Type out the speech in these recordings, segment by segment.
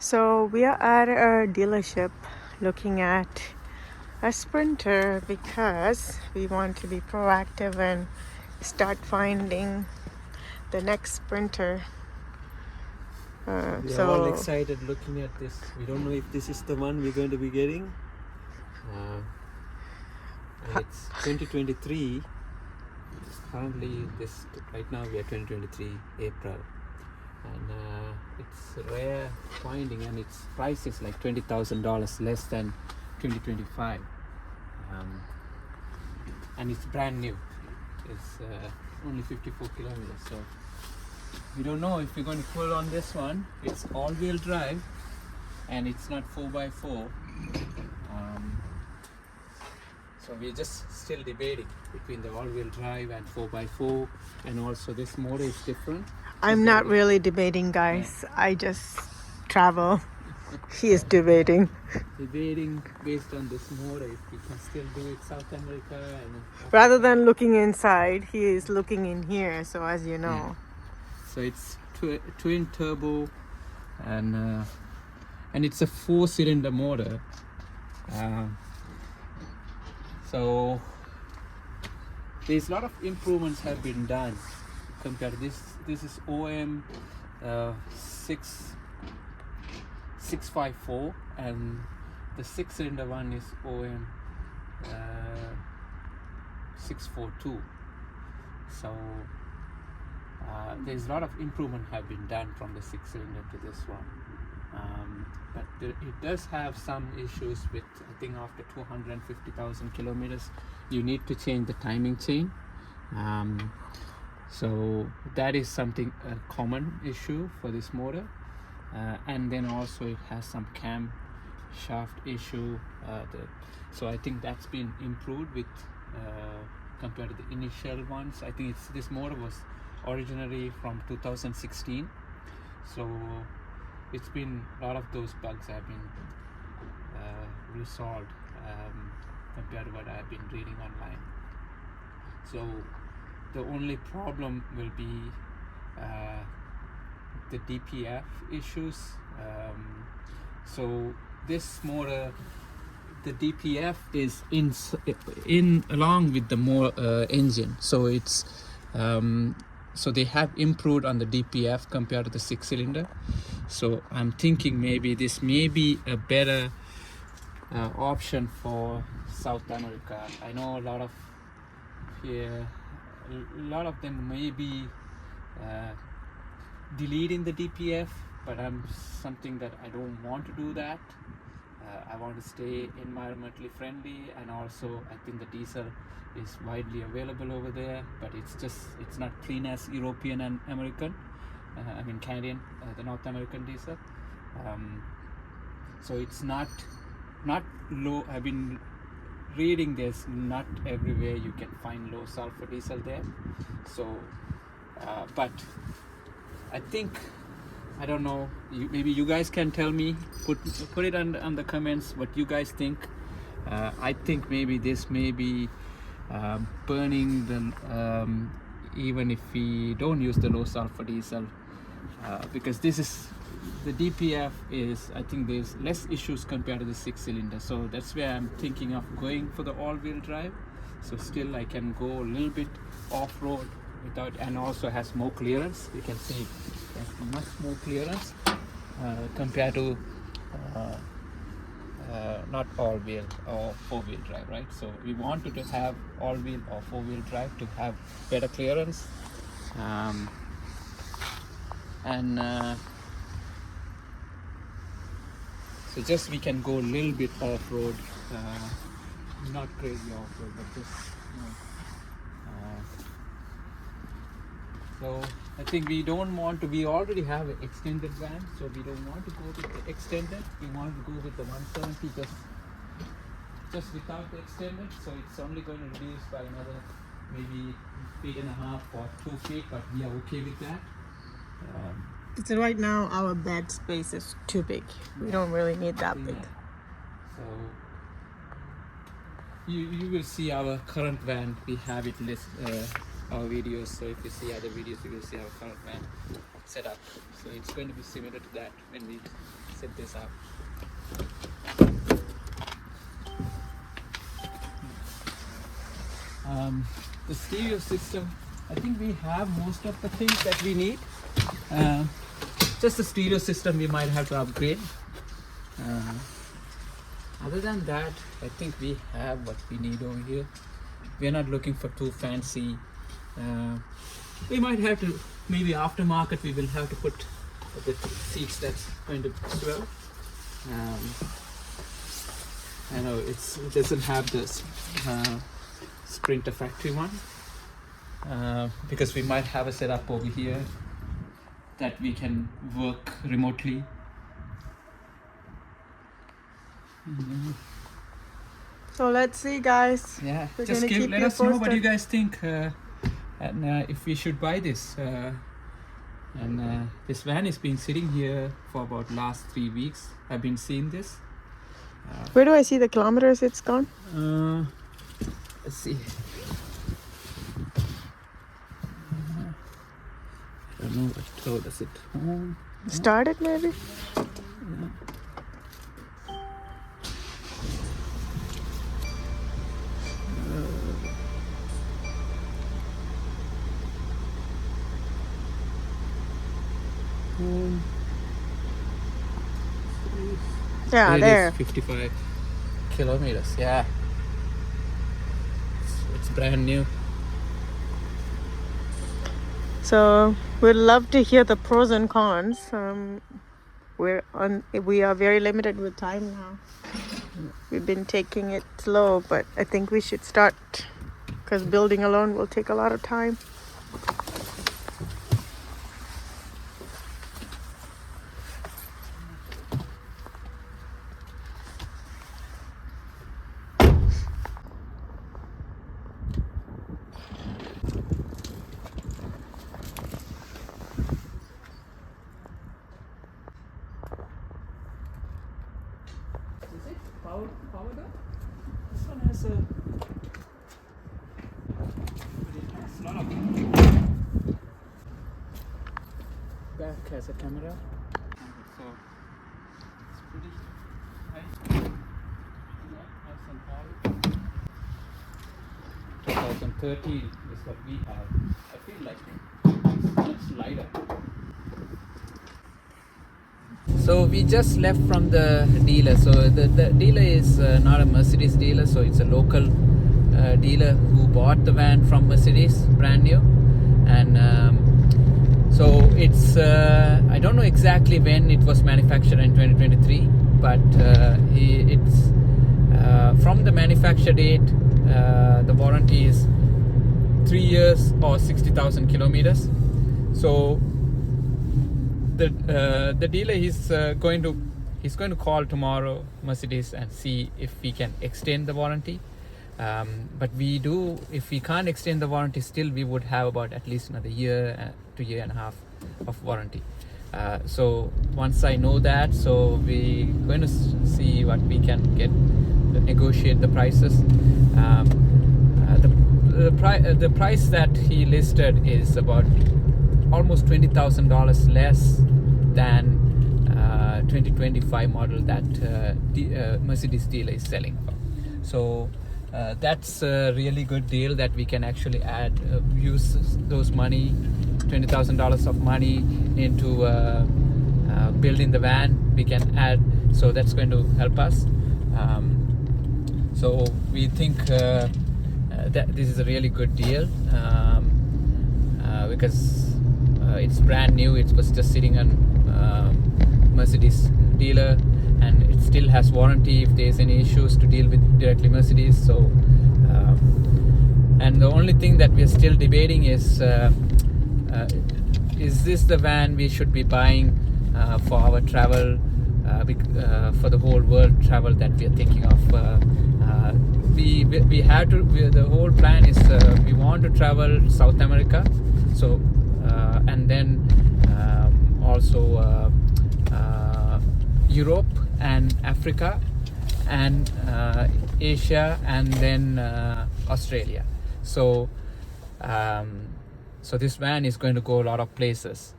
So we are at a dealership looking at a Sprinter because we want to be proactive and start finding the next Sprinter. We are all excited looking at this. We don't know if this is the one we're going to be getting. It's 2023. Currently, right now we are 2023 April, and it's rare finding, and its price is like $20,000 less than 2025, and it's brand new. It's only 54 kilometers, so we don't know if we're going to pull on this one. It's all-wheel drive, and it's not 4x4. So we're just still debating between the all-wheel drive and 4x4, and also this motor is different. I'm not really debating, guys. I just travel. He is debating. Debating based on this motor, if we can still do it South America. And Rather than looking inside, he is looking in here. So as you know. Yeah. So it's twin turbo, and it's a 4-cylinder motor. So there's a lot of improvements have been done compared to this. This is OM654, and the 6-cylinder one is OM642. So there's a lot of improvement have been done from the 6-cylinder to this one. But it does have some issues with, I think after 250,000 kilometers, you need to change the timing chain. So that is something, a common issue for this motor. And then also it has some cam shaft issue. So I think that's been improved with compared to the initial ones. I think this motor was originally from 2016. So it's been a lot of those bugs have been resolved compared to what I've been reading online. So the only problem will be the DPF issues. So this motor, the DPF is in along with the engine. So it's so they have improved on the DPF compared to the 6-cylinder. So I'm thinking maybe this may be a better option for South America. I know a lot of them may be deleting the DPF, but I'm something that I don't want to do that. I want to stay environmentally friendly, and also I think the diesel is widely available over there, but it's not clean as European and American. Canadian, the North American diesel. So it's not low. I've been reading this. Not everywhere you can find low sulfur diesel there. So, but I think, I don't know. Maybe you guys can tell me. Put it on the comments what you guys think. I think maybe this may be burning the even if we don't use the low sulfur diesel, because this is the DPF is, I think there's less issues compared to the 6-cylinder. So that's where I'm thinking of going for the all-wheel drive. So still I can go a little bit off-road without, and also has more clearance. You can see it has much more clearance compared to not all-wheel or 4-wheel drive, right? So we wanted to have all-wheel or 4-wheel drive to have better clearance, so just we can go a little bit off-road, not crazy off-road, but just so I think we don't want to, we already have an extended van, so we don't want to go with the extended. We want to go with the 170 just without the extended. So it's only going to reduce by another maybe 1.5 feet or 2 feet, but we are okay with that. So right now our bed space is too big. We don't really need that big. So you will see our current van. We have it list our videos. So if you see other videos, you will see our current van set up. So it's going to be similar to that when we set this up. The stereo system, I think we have most of the things that we need. Just the stereo system we might have to upgrade. Other than that, I think we have what we need over here. We are not looking for too fancy. We might have to, maybe aftermarket, we will have to put the seats that's going to swell. I know it doesn't have this Sprinter factory one, because we might have a setup over here that we can work remotely. So let's see, guys. Yeah, We're just gonna keep let you us know what posted. you guys think, and if we should buy this. And this van has been sitting here for about last 3 weeks. I've been seeing this. Where do I see the kilometers it's gone? Let's see. I don't know how does it. Started maybe? Yeah, there. 55 kilometers. Yeah, it's brand new. So we'd love to hear the pros and cons. We are very limited with time now. We've been taking it slow, but I think we should start, because building alone will take a lot of time. Is it powered up? This one has a. It's not a. Back has a camera. So it's pretty high. Yeah, nice and tall. 2013 is what we have. I feel like it's much lighter. So we just left from the dealer. So the dealer is not a Mercedes dealer, so it's a local dealer who bought the van from Mercedes, brand new. And so it's I don't know exactly when it was manufactured in 2023, but it's from the manufacture date. The warranty is 3 years or 60,000 kilometers. So the dealer is going to call tomorrow Mercedes and see if we can extend the warranty. But if we can't extend the warranty, still we would have about at least another year to year and a half of warranty. So once I know that, so we're going to see what we can get, negotiate the prices. The price that he listed is about almost $20,000 less than 2025 model that Mercedes dealer is selling for. So that's a really good deal that we can actually use those money, $20,000 of money into building the van. We can add, so that's going to help us. So we think that this is a really good deal, because it's brand new. It was just sitting on Mercedes dealer, and it still has warranty if there's any issues to deal with directly Mercedes. So and the only thing that we are still debating is this the van we should be buying for our travel, for the whole world travel that we are thinking of. We have to. The whole plan is we want to travel South America, so and then also Europe and Africa and Asia and then Australia. So so this van is going to go a lot of places,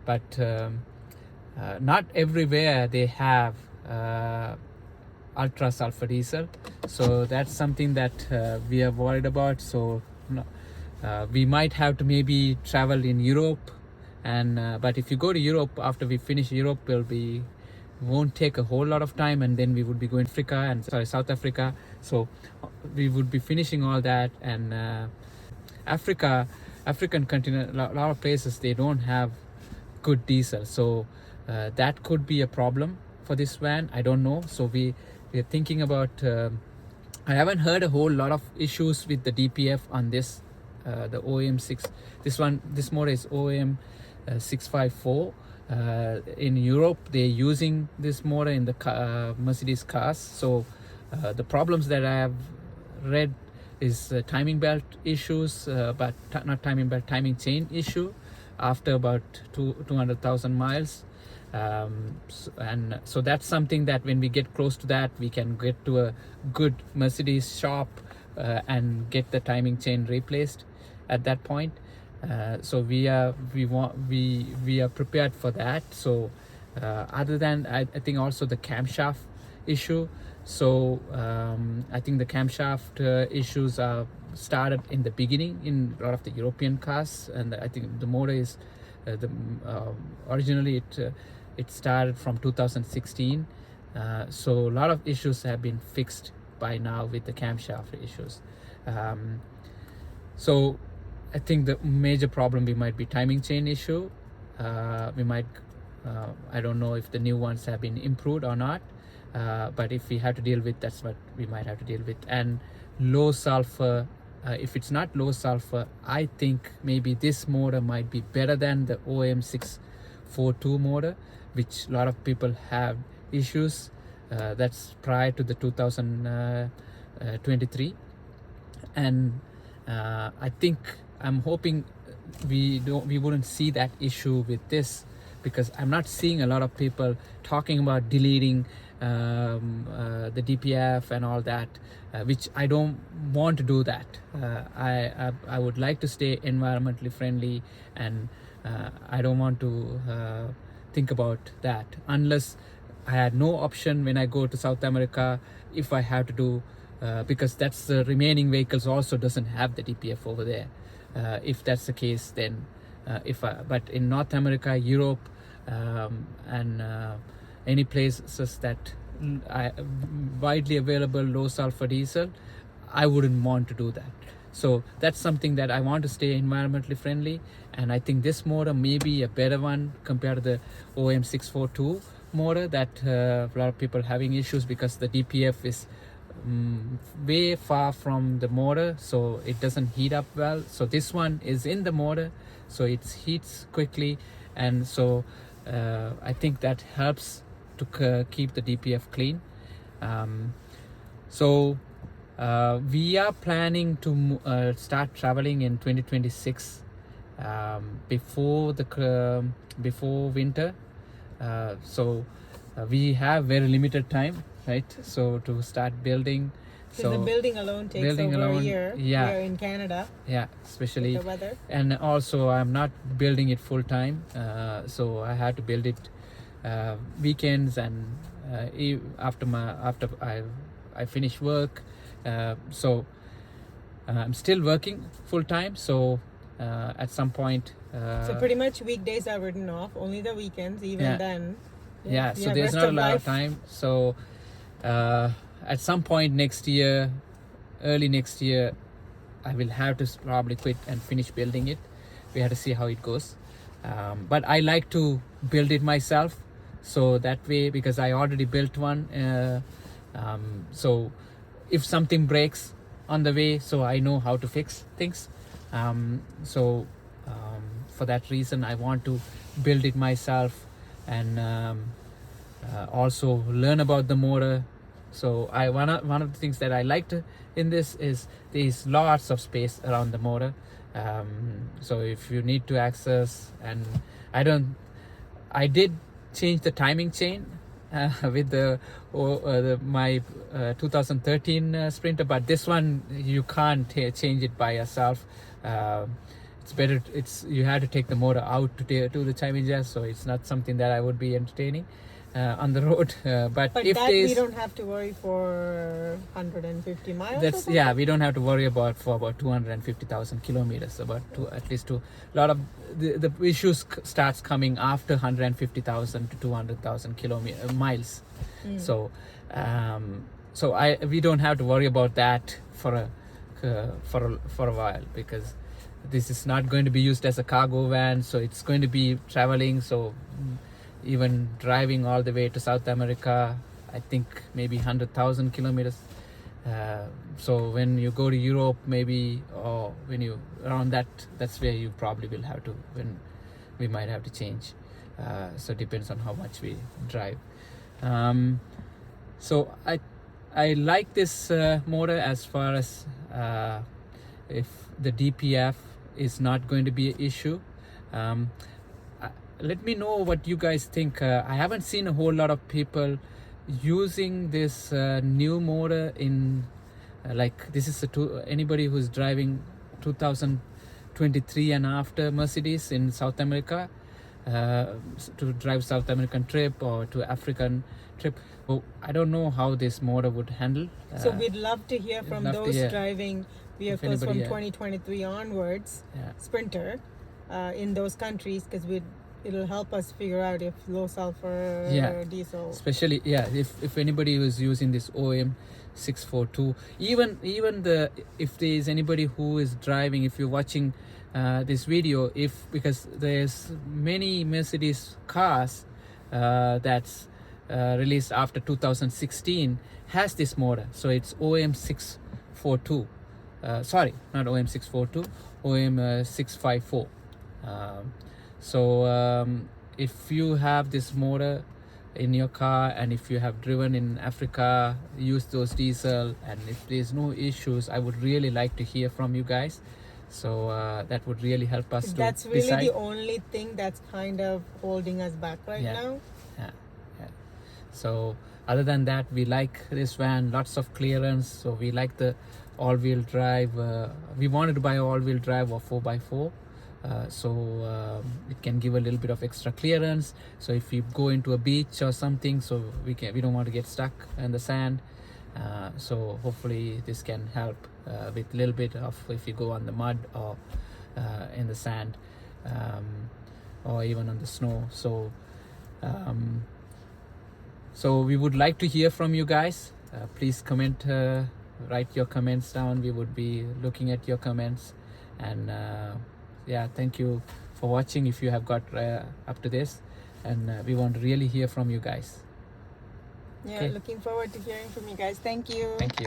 but not everywhere they have ultra sulfur diesel, so that's something that we are worried about. So we might have to maybe travel in Europe, and but if you go to Europe after we finish Europe, won't take a whole lot of time, and then we would be going to Africa and South Africa. So we would be finishing all that, and African continent, a lot of places they don't have good diesel, so that could be a problem for this van. I don't know. So we're thinking about. I haven't heard a whole lot of issues with the DPF on this, the OM6. This motor is OM654. In Europe, they're using this motor in the Mercedes cars. So the problems that I have read is timing belt issues, but not timing belt, timing chain issue after about 200,000 miles. So that's something that when we get close to that, we can get to a good Mercedes shop and get the timing chain replaced at that point. So we are prepared for that. So other than I think also the camshaft issue. So I think the camshaft issues are started in the beginning in a lot of the European cars, and I think the motor is originally it started from 2016. So a lot of issues have been fixed by now with the camshaft issues. So I think the major problem we might be timing chain issue. We might, I don't know if the new ones have been improved or not, but if we have to deal with, that's what we might have to deal with. And low sulfur, if it's not low sulfur, I think maybe this motor might be better than the OM642 motor, which a lot of people have issues. That's prior to the 2023, and I think I'm hoping we wouldn't see that issue with this, because I'm not seeing a lot of people talking about deleting the DPF and all that, which I don't want to do that. I would like to stay environmentally friendly, and I don't want to think about that unless I had no option when I go to South America, if I have to do, because that's the remaining vehicles also doesn't have the DPF over there. If that's the case, then but in North America, Europe, and any places that widely available low sulfur diesel, I wouldn't want to do that. So that's something that I want to stay environmentally friendly, and I think this motor may be a better one compared to the OM642 motor that a lot of people having issues, because the DPF is way far from the motor, so it doesn't heat up well. So this one is in the motor, so it heats quickly, and so I think that helps to keep the DPF clean. So we are planning to start traveling in 2026, before winter. So we have very limited time, right? So to start building. So the building alone takes over a year. Yeah. Here in Canada. Yeah, especially with the weather. And also I'm not building it full time, so I had to build it weekends and after I finish work. So I'm still working full time. So at some point. So pretty much weekdays are written off. Only the weekends. Even then. Yeah. So there's not a lot of time. So at some point next year, early next year, I will have to probably quit and finish building it. We have to see how it goes. But I like to build it myself. So that way, because I already built one. So if something breaks on the way, so I know how to fix things. So for that reason, I want to build it myself, and also learn about the motor. So one of the things that I liked in this is there's lots of space around the motor. So if you need to access, and I did change the timing chain with my 2013 Sprinter, but this one you can't change it by yourself. it's better. It's you had to take the motor out to the timing jazz, so it's not something that I would be entertaining on the road. But if that there's, we don't have to worry for 150 miles. that's yeah, we don't have to worry about for about 250,000 kilometers. At least to a lot of the issues starts coming after 150,000 to 200,000 miles. So we don't have to worry about that for a while, because this is not going to be used as a cargo van, so it's going to be traveling. So even driving all the way to South America, I think maybe 100,000 kilometers. So when you go to Europe, maybe, or when you around that's where you probably will have to, when we might have to change. So it depends on how much we drive. So I like this motor as far as if the DPF is not going to be an issue. Let me know what you guys think. I haven't seen a whole lot of people using this new motor in like this is anybody who's driving 2023 and after Mercedes in South America, to drive South American trip or to African trip. Well, I don't know how this motor would handle. So we'd love to hear from those driving vehicles from anybody, 2023 onwards, Sprinter, in those countries, because it'll help us figure out if low sulfur diesel. Especially if anybody who's using this OM642, even if there is anybody who is driving, if you're watching this video, because there's many Mercedes cars that's released after 2016 has this motor. So it's OM642. Sorry, not OM642, OM654. If you have this motor in your car, and if you have driven in Africa, use those diesel, and if there's no issues, I would really like to hear from you guys. So that would really help us. That's really decide. The only thing that's kind of holding us back right now. Yeah. So other than that, we like this van, lots of clearance. So we like the all-wheel drive. We wanted to buy all-wheel drive or 4x4. So it can give a little bit of extra clearance. So if you go into a beach or something, so we don't want to get stuck in the sand. So hopefully this can help with a little bit of if you go on the mud or in the sand, or even on the snow. So we would like to hear from you guys. Please comment, write your comments down. We would be looking at your comments. And thank you for watching if you have got up to this, and we want to really hear from you guys. Looking forward to hearing from you guys. Thank you. Thank you.